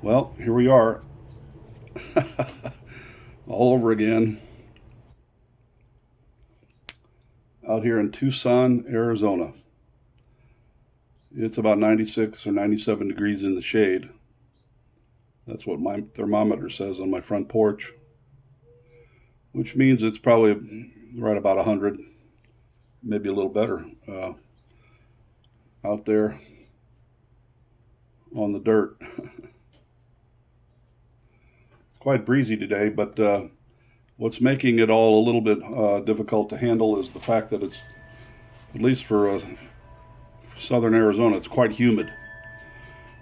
Well, here we are, all over again, out here in Tucson, Arizona. It's about 96 or 97 degrees in the shade. That's what my thermometer says on my front porch, which means it's probably right about 100, maybe a little better, out there on the dirt. Quite breezy today, but what's making it all a little bit difficult to handle is the fact that it's, at least for southern Arizona, it's quite humid.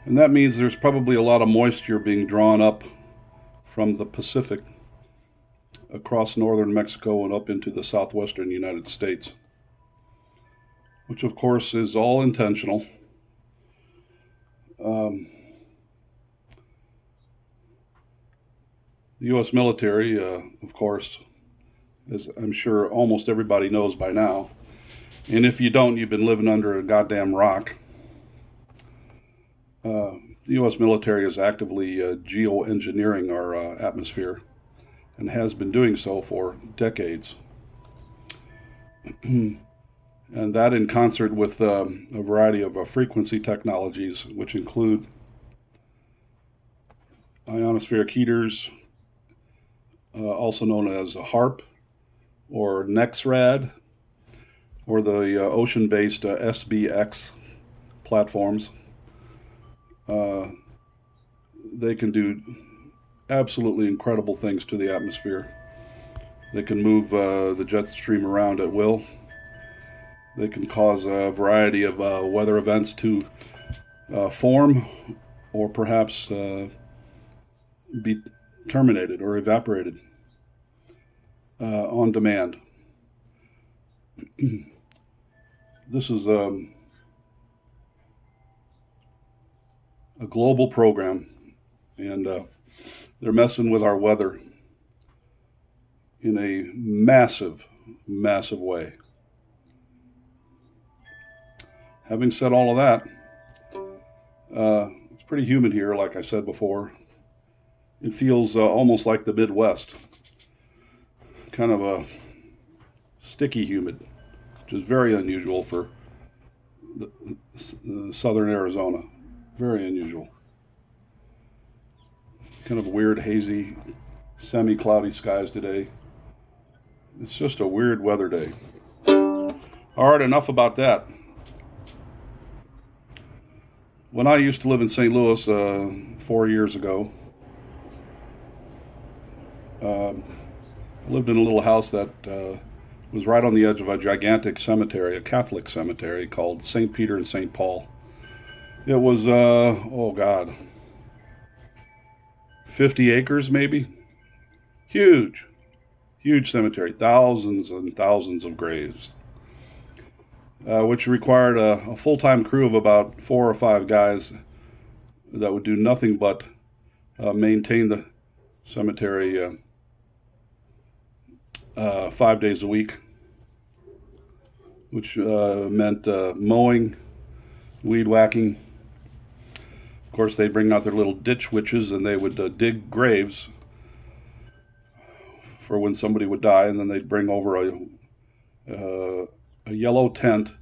And that means there's probably a lot of moisture being drawn up from the Pacific across northern Mexico and up into the southwestern United States, which of course is all intentional. The U.S. military, of course, as I'm sure almost everybody knows by now, and if you don't, you've been living under a goddamn rock. The U.S. military is actively geoengineering our atmosphere and has been doing so for decades. And that, in concert with a variety of frequency technologies, which include ionospheric heaters, also known as HARP or NEXRAD, or the ocean-based SBX platforms. They can do absolutely incredible things to the atmosphere. They can move the jet stream around at will. They can cause a variety of weather events to form or perhaps be terminated or evaporated on demand. This is a global program, and they're messing with our weather in a massive, massive way. Having said all of that, it's pretty humid here, like I said before. It feels almost like the Midwest, kind of a sticky humid, which is very unusual for southern Arizona. Very unusual. Kind of weird, hazy, semi-cloudy skies today. It's just a weird weather day. All right, enough about that. When I used to live in St. Louis 4 years ago, I lived in a little house that was right on the edge of a gigantic cemetery, a Catholic cemetery called St. Peter and St. Paul. It was, 50 acres maybe. Huge, huge cemetery, thousands and thousands of graves, which required a full-time crew of about 4 or 5 guys that would do nothing but maintain the cemetery 5 days a week, which meant mowing, weed whacking. Of course, they'd bring out their little ditch witches and they would dig graves for when somebody would die, and then they'd bring over a yellow tent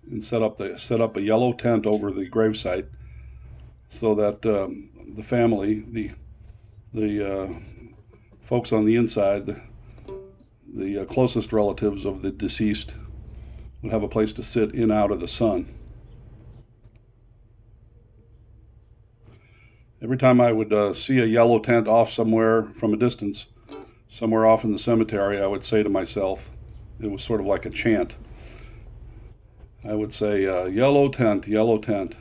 and set up a yellow tent over the gravesite so that the family, the folks on the inside, the closest relatives of the deceased, would have a place to sit in out of the sun. Every time I would see a yellow tent off somewhere from a distance, somewhere off in the cemetery, I would say to myself, it was sort of like a chant. I would say, yellow tent,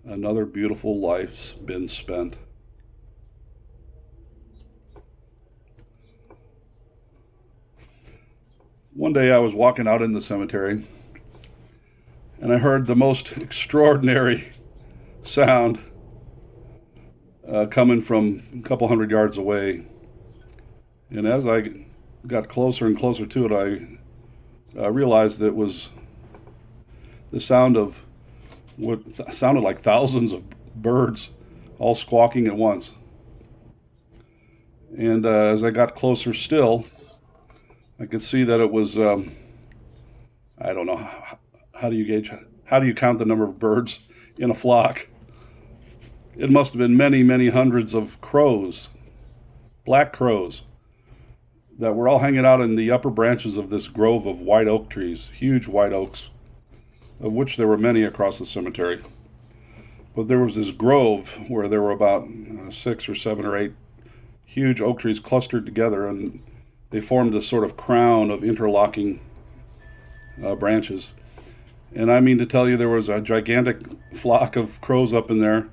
another beautiful life's been spent. One day I was walking out in the cemetery, and I heard the most extraordinary sound coming from a couple hundred yards away. And as I got closer and closer to it, I realized that it was the sound of what sounded like thousands of birds all squawking at once. And as I got closer still, I could see that it was, I don't know, how do you count the number of birds in a flock? It must have been many, many hundreds of crows, black crows, that were all hanging out in the upper branches of this grove of white oak trees, huge white oaks, of which there were many across the cemetery. But there was this grove where there were about 6 or 7 or 8 huge oak trees clustered together, and they formed this sort of crown of interlocking branches. And I mean to tell you, there was a gigantic flock of crows up in there,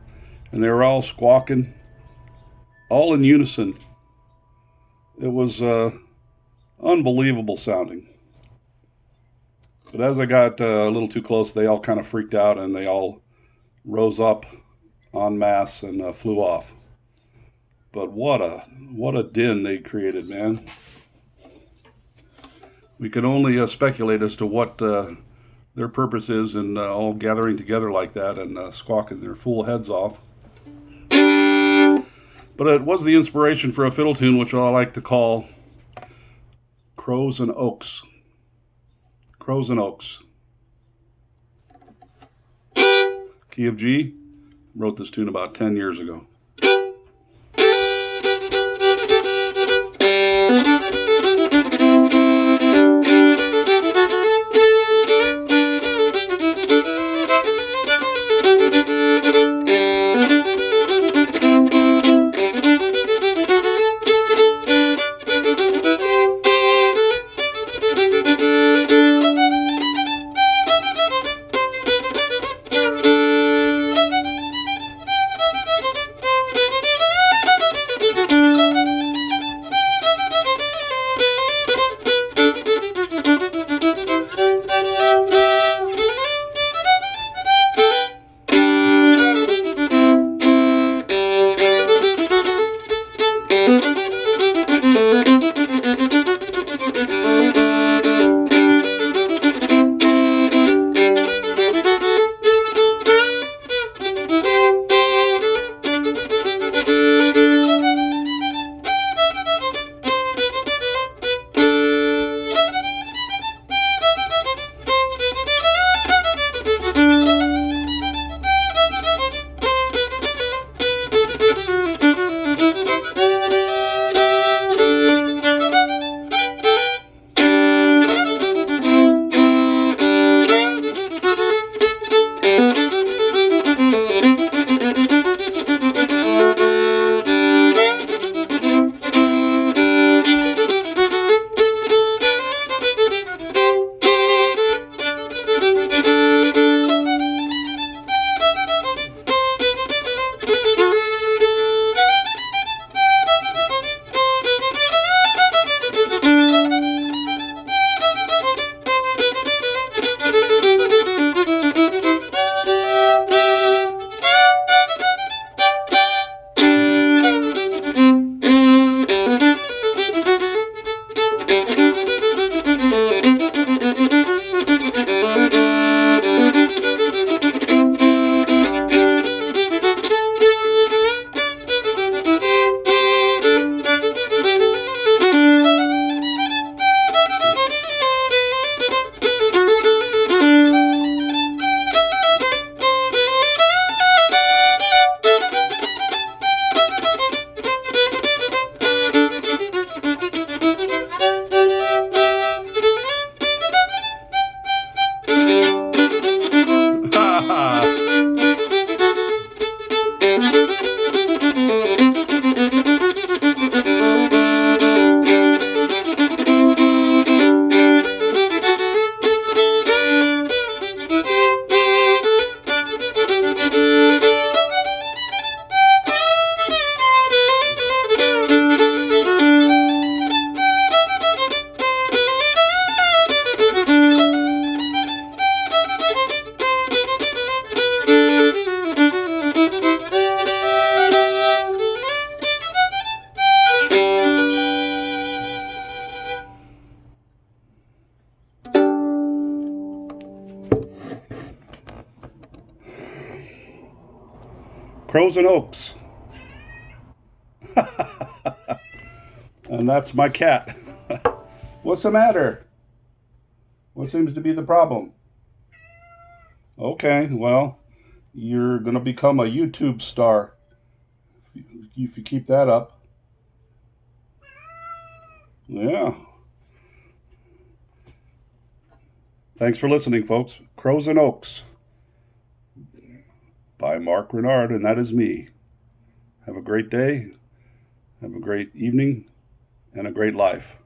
and they were all squawking, all in unison. It was unbelievable sounding. But as I got a little too close, they all kind of freaked out, and they all rose up en masse and flew off. But what a din they created, man. We can only speculate as to what their purpose is in all gathering together like that and squawking their fool heads off. But it was the inspiration for a fiddle tune, which I like to call Crows and Oaks. Crows and Oaks. Key of G. Wrote this tune about 10 years ago. Crows and Oaks. And that's my cat. What's the matter? What seems to be the problem? Okay, well, you're going to become a YouTube star if you keep that up. Yeah. Thanks for listening, folks. Crows and Oaks by Marc Rennard, and that is me. Have a great day, have a great evening, and a great life.